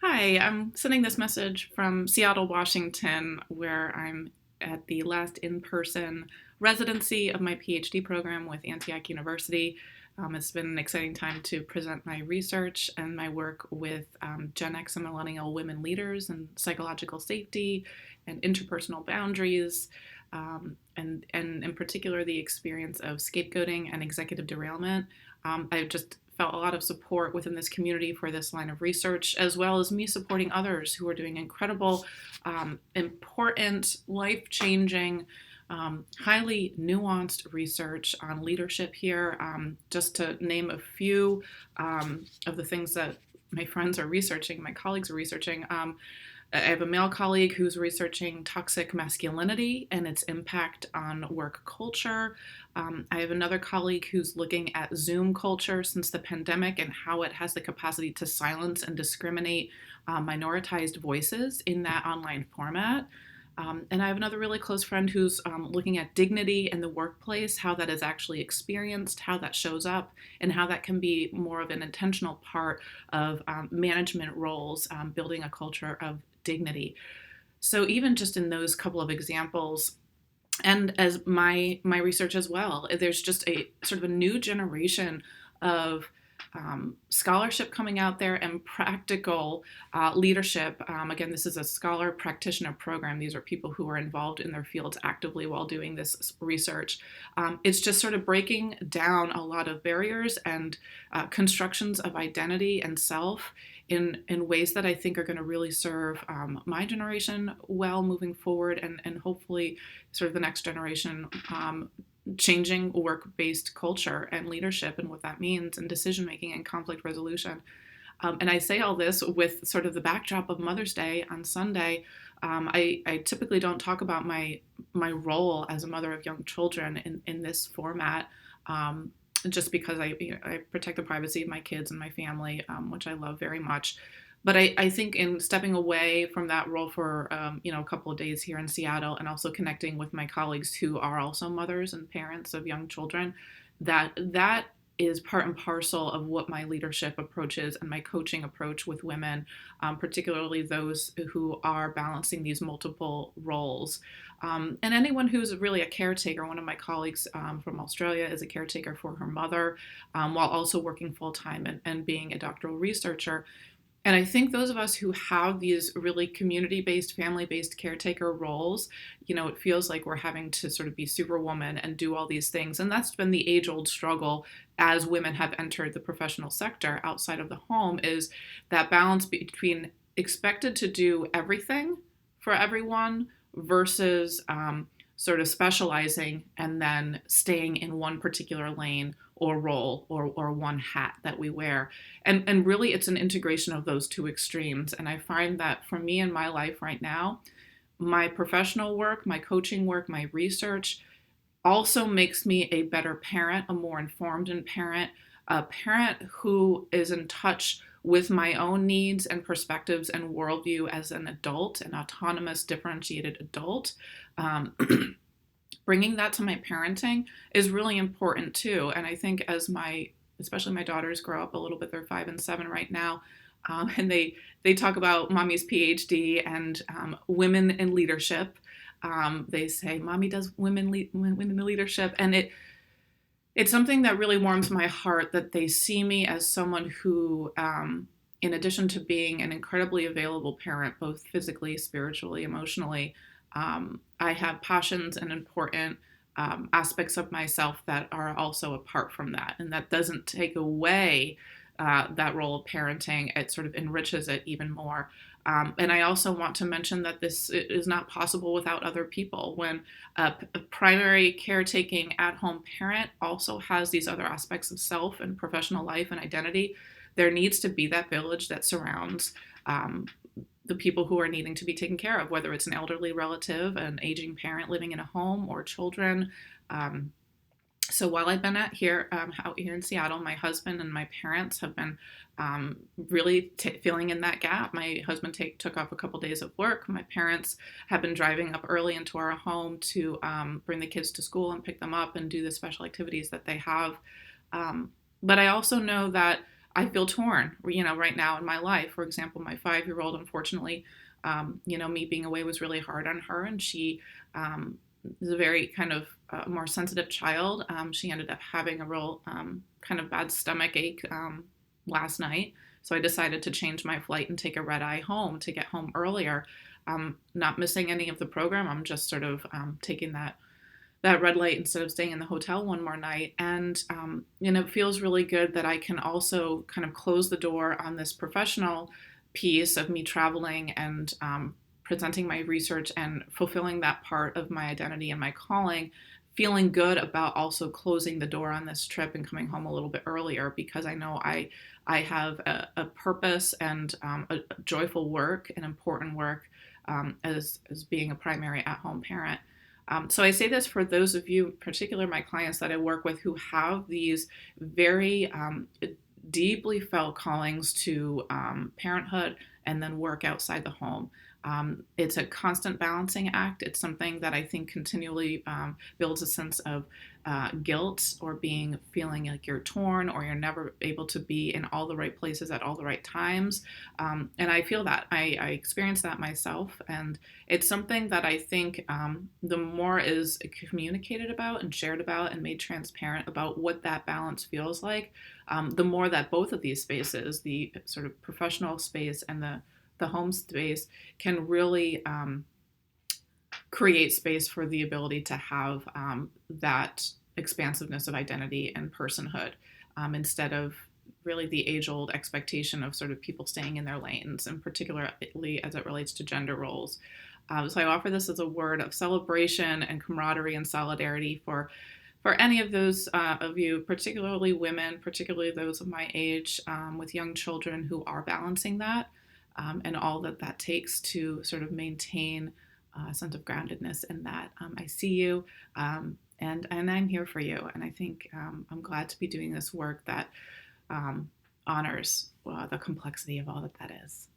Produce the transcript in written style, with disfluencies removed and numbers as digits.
Hi, I'm sending this message from Seattle, Washington, where I'm at the last in person residency of my PhD program with Antioch University. It's been an exciting time to present my research and my work with Gen X and millennial women leaders and psychological safety and interpersonal boundaries, and in particular, the experience of scapegoating and executive derailment. I just felt a lot of support within this community for this line of research, as well as me supporting others who are doing incredible, important, life changing, highly nuanced research on leadership here. Just to name a few of the things that my friends are researching, my colleagues are researching. I have a male colleague who's researching toxic masculinity and its impact on work culture. I have another colleague who's looking at Zoom culture since the pandemic and how it has the capacity to silence and discriminate minoritized voices in that online format. And I have another really close friend who's looking at dignity in the workplace, how that is actually experienced, how that shows up, and how that can be more of an intentional part of management roles, building a culture of dignity. So even just in those couple of examples, and as my research as well, there's just a sort of a new generation of scholarship coming out there and practical leadership. Again, this is a scholar practitioner program. These are people who are involved in their fields actively while doing this research. It's just sort of breaking down a lot of barriers and constructions of identity and self in ways that I think are going to really serve my generation well moving forward, and hopefully sort of the next generation, changing work-based culture and leadership and what that means and decision making and conflict resolution. And I say all this with sort of the backdrop of Mother's Day on Sunday. I typically don't talk about my role as a mother of young children in this format, just because I protect the privacy of my kids and my family, which I love very much. But I think in stepping away from that role for a couple of days here in Seattle, and also connecting with my colleagues who are also mothers and parents of young children, that is part and parcel of what my leadership approach is and my coaching approach with women, particularly those who are balancing these multiple roles. And anyone who's really a caretaker. One of my colleagues from Australia is a caretaker for her mother, while also working full time and being a doctoral researcher. And I think those of us who have these really community based, family based caretaker roles, it feels like we're having to sort of be superwoman and do all these things. And that's been the age old struggle as women have entered the professional sector outside of the home, is that balance between expected to do everything for everyone versus sort of specializing and then staying in one particular lane or role or one hat that we wear. And really, it's an integration of those two extremes. And I find that for me in my life right now, my professional work, my coaching work, my research also makes me a better parent, a more informed parent, a parent who is in touch with my own needs and perspectives and worldview as an adult, an autonomous, differentiated adult. Um, Bringing that to my parenting is really important too. And I think as especially my daughters grow up a little bit, they're 5 and 7 right now, and they talk about mommy's PhD and women in leadership. They say, "Mommy does women in leadership," and it's something that really warms my heart that they see me as someone who, in addition to being an incredibly available parent, both physically, spiritually, emotionally, I have passions and important aspects of myself that are also apart from that. And that doesn't take away that role of parenting. It sort of enriches it even more. And I also want to mention that this is not possible without other people. When a primary caretaking at home parent also has these other aspects of self and professional life and identity, there needs to be that village that surrounds the people who are needing to be taken care of, whether it's an elderly relative, an aging parent living in a home, or children. So while I've been out here in Seattle, my husband and my parents have been really filling in that gap. My husband took off a couple days of work. My parents have been driving up early into our home to bring the kids to school and pick them up and do the special activities that they have. But I also know that I feel torn, right now in my life. For example, my 5-year-old, unfortunately, me being away was really hard on her, and she um, is a very kind of more sensitive child. She ended up having a real kind of bad stomach ache last night. So I decided to change my flight and take a red eye home to get home earlier. Not missing any of the program. I'm just sort of taking that red light instead of staying in the hotel one more night. And, it feels really good that I can also kind of close the door on this professional piece of me traveling and presenting my research and fulfilling that part of my identity and my calling, feeling good about also closing the door on this trip and coming home a little bit earlier, because I know I have a purpose and a joyful work and important work as being a primary at-home parent. So I say this for those of you, in particular my clients that I work with, who have these very deeply felt callings to parenthood and then work outside the home. It's a constant balancing act. It's something that I think continually builds a sense of guilt, or feeling like you're torn, or you're never able to be in all the right places at all the right times. And I feel that. I experience that myself. And it's something that I think the more is communicated about and shared about and made transparent about what that balance feels like, the more that both of these spaces, the sort of professional space and the home space, can really create space for the ability to have that expansiveness of identity and personhood, instead of really the age-old expectation of sort of people staying in their lanes, and particularly as it relates to gender roles. So I offer this as a word of celebration and camaraderie and solidarity for any of those of you, particularly women, particularly those of my age, with young children who are balancing that, and all that takes to sort of maintain a sense of groundedness in that. I see you, and I'm here for you. And I think I'm glad to be doing this work that honors the complexity of all that is.